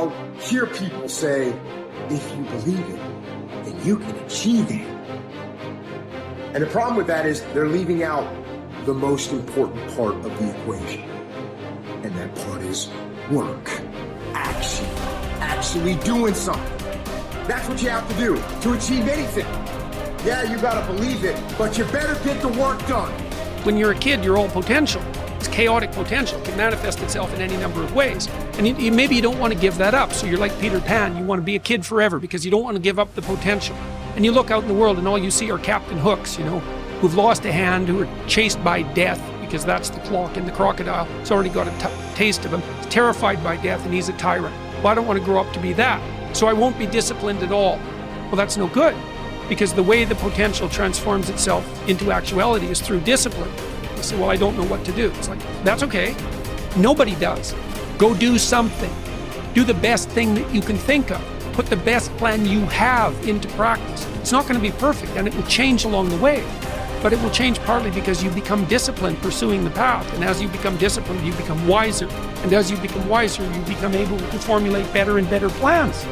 I'll hear people say, if you believe it, then you can achieve it. And the problem with that is they're leaving out the most important part of the equation. And that part is work, action, actually doing something. That's what you have to do to achieve anything. Yeah, you gotta believe it, but you better get the work done. When you're a kid, you're all potential. It's chaotic potential. It can manifest itself in any number of ways. And maybe you don't want to give that up. So you're like Peter Pan. You want to be a kid forever because you don't want to give up the potential. And you look out in the world and all you see are Captain Hooks, who've lost a hand, who are chased by death because that's the clock in the crocodile. It's already got a taste of him. He's terrified by death and he's a tyrant. Well, I don't want to grow up to be that. So I won't be disciplined at all. Well, that's no good because the way the potential transforms itself into actuality is through discipline. You say, well, I don't know what to do. It's like, that's okay. Nobody does. Go do something. Do the best thing that you can think of. Put the best plan you have into practice. It's not going to be perfect and it will change along the way, but it will change partly because you become disciplined pursuing the path. And as you become disciplined, you become wiser. And as you become wiser, you become able to formulate better and better plans.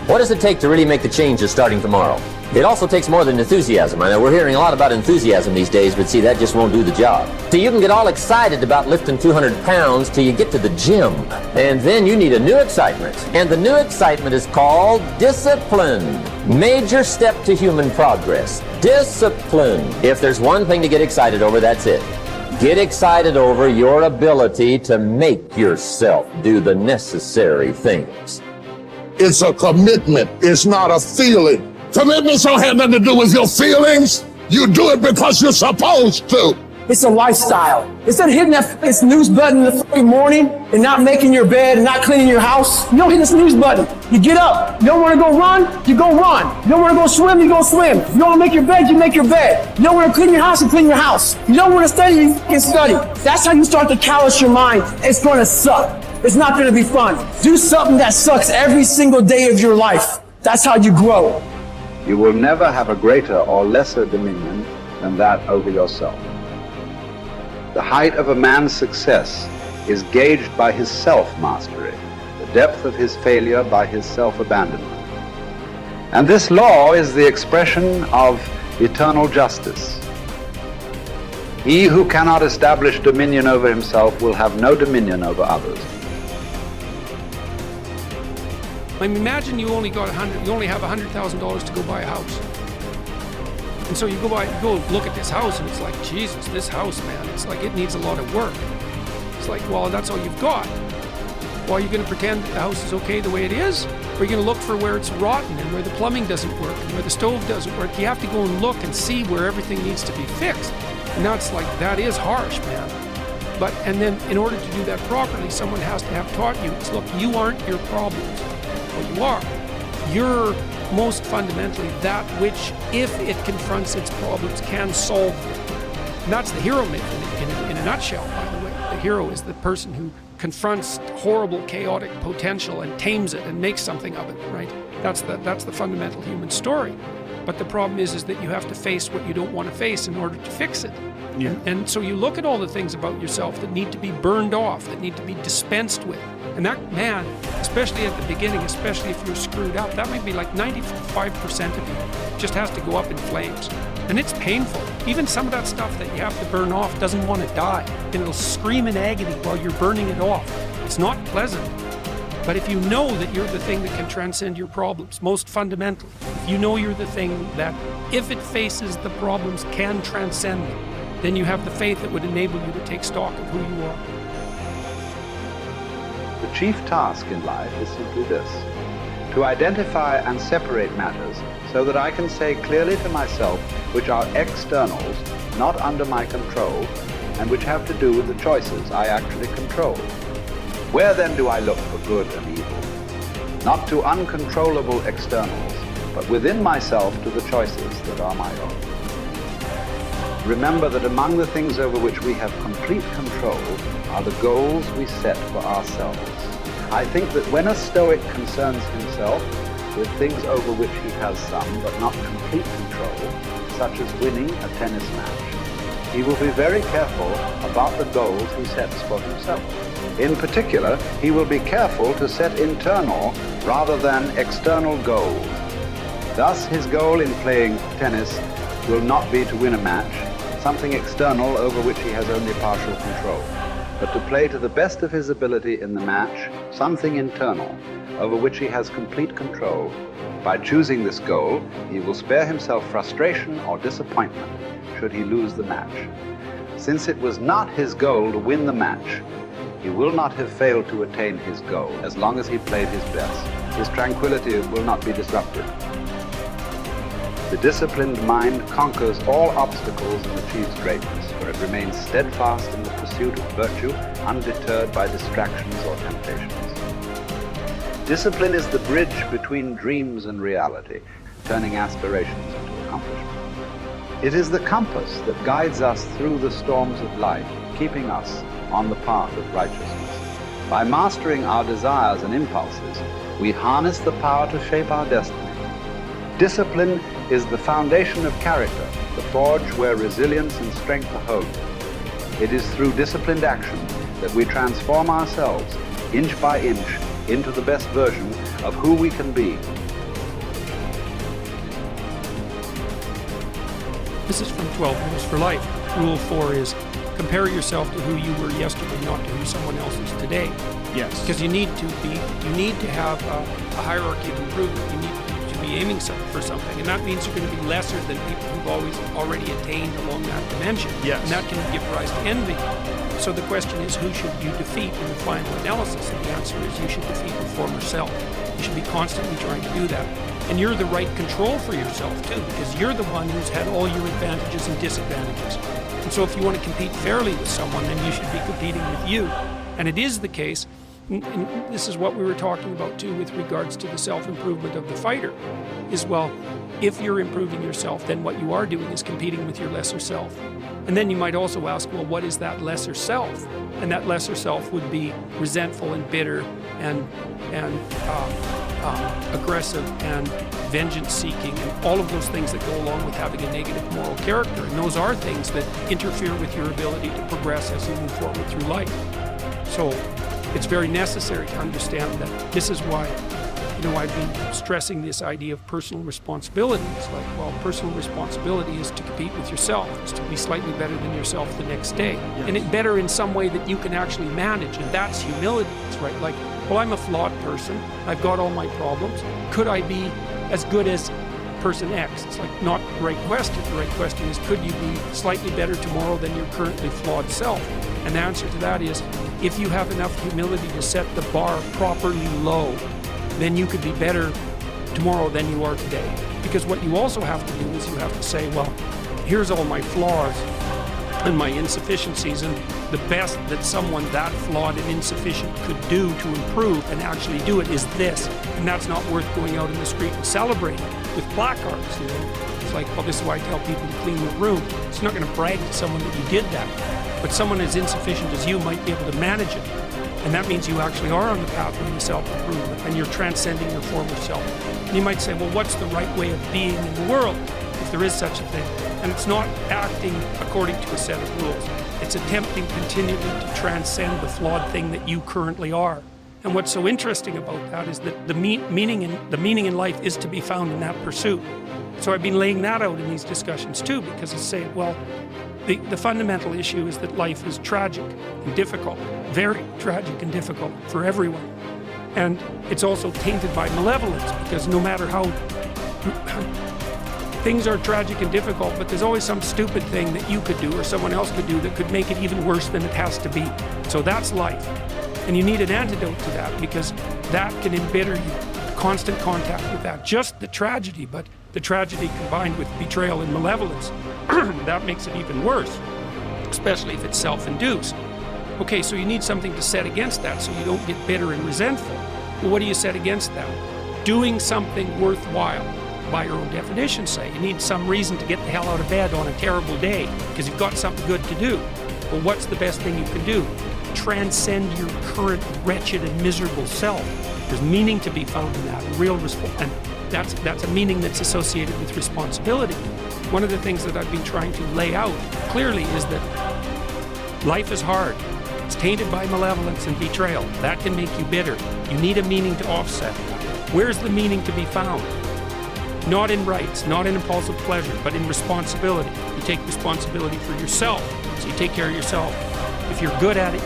What does it take to really make the changes starting tomorrow? It also takes more than enthusiasm. I know we're hearing a lot about enthusiasm these days, but see, that just won't do the job. So you can get all excited about lifting 200 pounds till you get to the gym. And then you need a new excitement. And the new excitement is called discipline. Major step to human progress. Discipline. If there's one thing to get excited over, that's it. Get excited over your ability to make yourself do the necessary things. It's a commitment. It's not a feeling. Commitments don't have nothing to do with your feelings. You do it because you're supposed to. It's a lifestyle. Instead of hitting that snooze button in the fucking morning and not making your bed and not cleaning your house, you don't hit the snooze button. You get up. You don't want to go run, you go run. You don't want to go swim, you go swim. You don't want to make your bed, you make your bed. You don't want to clean your house, you clean your house. You don't want to study, you fucking study. That's how you start to callous your mind. It's going to suck. It's not going to be fun. Do something that sucks every single day of your life. That's how you grow. You will never have a greater or lesser dominion than that over yourself. The height of a man's success is gauged by his self-mastery, the depth of his failure by his self-abandonment. And this law is the expression of eternal justice. He who cannot establish dominion over himself will have no dominion over others. I mean, imagine you only have $100,000 to go buy a house. And so you go look at this house and it's like, Jesus, this house, man, it's like it needs a lot of work. It's like, well, that's all you've got. Well, are you going to pretend that the house is okay the way it is? Or are you going to look for where it's rotten and where the plumbing doesn't work and where the stove doesn't work? You have to go and look and see where everything needs to be fixed. And now it's like, that is harsh, man. And then in order to do that properly, someone has to have taught you, it's, look, you aren't your problems. Well, you are. You're most fundamentally that which, if it confronts its problems, can solve them. And that's the hero myth in a nutshell, by the way. The hero is the person who confronts horrible, chaotic potential and tames it and makes something of it, right? That's the fundamental human story. But the problem is that you have to face what you don't want to face in order to fix it. Yeah. And so you look at all the things about yourself that need to be burned off, that need to be dispensed with. And that, man, especially at the beginning, especially if you're screwed up, that might be like 95% of you just has to go up in flames. And it's painful. Even some of that stuff that you have to burn off doesn't want to die. And it'll scream in agony while you're burning it off. It's not pleasant. But if you know that you're the thing that can transcend your problems, most fundamentally, if you know you're the thing that, if it faces the problems, can transcend them, then you have the faith that would enable you to take stock of who you are. The chief task in life is simply this: to identify and separate matters so that I can say clearly to myself which are externals, not under my control, and which have to do with the choices I actually control. Where then do I look for good and evil? Not to uncontrollable externals, but within myself to the choices that are my own. Remember that among the things over which we have complete control are the goals we set for ourselves. I think that when a Stoic concerns himself with things over which he has some but not complete control, such as winning a tennis match, he will be very careful about the goals he sets for himself. In particular, he will be careful to set internal rather than external goals. Thus, his goal in playing tennis will not be to win a match, something external over which he has only partial control, but to play to the best of his ability in the match, something internal over which he has complete control. By choosing this goal, he will spare himself frustration or disappointment should he lose the match. Since it was not his goal to win the match, he will not have failed to attain his goal as long as he played his best. His tranquility will not be disrupted. The disciplined mind conquers all obstacles and achieves greatness, for it remains steadfast in the pursuit of virtue, undeterred by distractions or temptations. Discipline is the bridge between dreams and reality, turning aspirations into accomplishment. It is the compass that guides us through the storms of life, keeping us on the path of righteousness. By mastering our desires and impulses, we harness the power to shape our destiny. Discipline is the foundation of character, the forge where resilience and strength are honed. It is through disciplined action that we transform ourselves, inch by inch, into the best version of who we can be. This is from 12 Rules for Life. Rule 4 is compare yourself to who you were yesterday, not to who someone else is today. Yes. Because you need to have a hierarchy of improvement. You need to be aiming for something, and that means you're going to be lesser than people who've already attained along that dimension. Yes. And that can give rise to envy. So the question is, who should you defeat in the final analysis? And the answer is, you should defeat your former self. You should be constantly trying to do that. And you're the right control for yourself too, because you're the one who's had all your advantages and disadvantages. And so if you want to compete fairly with someone, then you should be competing with you. And it is the case, and this is what we were talking about too with regards to the self-improvement of the fighter, is, well, if you're improving yourself, then what you are doing is competing with your lesser self. And then you might also ask, well, what is that lesser self? And that lesser self would be resentful and bitter and aggressive and vengeance-seeking and all of those things that go along with having a negative moral character. And those are things that interfere with your ability to progress as you move forward through life. So it's very necessary to understand that this is why, I've been stressing this idea of personal responsibility. It's like, well, personal responsibility is to compete with yourself. It's to be slightly better than yourself the next day. Yes. And it better in some way that you can actually manage. And that's humility. It's right. Like, well, I'm a flawed person. I've got all my problems. Could I be as good as person X? It's like not the right question. The right question is, could you be slightly better tomorrow than your currently flawed self? And the answer to that is, if you have enough humility to set the bar properly low, then you could be better tomorrow than you are today. Because what you also have to do is you have to say, well, here's all my flaws and my insufficiencies, and the best that someone that flawed and insufficient could do to improve and actually do it is this. And that's not worth going out in the street and celebrating with placards, It's like, well, this is why I tell people to clean their room. It's not going to brag to someone that you did that. But someone as insufficient as you might be able to manage it. And that means you actually are on the pathway to self-improvement, and you're transcending your former self. And you might say, well, what's the right way of being in the world, if there is such a thing? And it's not acting according to a set of rules. It's attempting continually to transcend the flawed thing that you currently are. And what's so interesting about that is that the meaning in life is to be found in that pursuit. So I've been laying that out in these discussions too, because I say, well, the fundamental issue is that life is tragic and difficult, very tragic and difficult for everyone. And it's also tainted by malevolence, because no matter how things are tragic and difficult, but there's always some stupid thing that you could do or someone else could do that could make it even worse than it has to be. So that's life. And you need an antidote to that, because that can embitter you. Constant contact with that. Just the tragedy, but the tragedy combined with betrayal and malevolence, that makes it even worse, especially if it's self-induced. Okay, so you need something to set against that so you don't get bitter and resentful. Well, what do you set against that? Doing something worthwhile, by your own definition, say. You need some reason to get the hell out of bed on a terrible day because you've got something good to do. Well, what's the best thing you can do? Transcend your current wretched and miserable self. There's meaning to be found in that, and real that's a meaning that's associated with responsibility. One of the things that I've been trying to lay out clearly is that life is hard. It's tainted by malevolence and betrayal. That can make you bitter. You need a meaning to offset. Where's the meaning to be found? Not in rights, not in impulsive pleasure, but in responsibility. You take responsibility for yourself, so you take care of yourself. If you're good at it,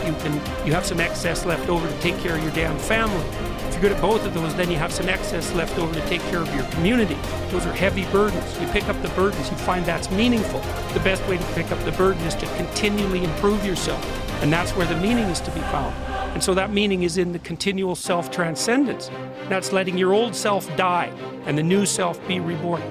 you have some excess left over to take care of your damn family. If you're good at both of those, then you have some excess left over to take care of your community. Those are heavy burdens. You pick up the burdens, you find that's meaningful. The best way to pick up the burden is to continually improve yourself. And that's where the meaning is to be found. And so that meaning is in the continual self-transcendence. That's letting your old self die and the new self be reborn.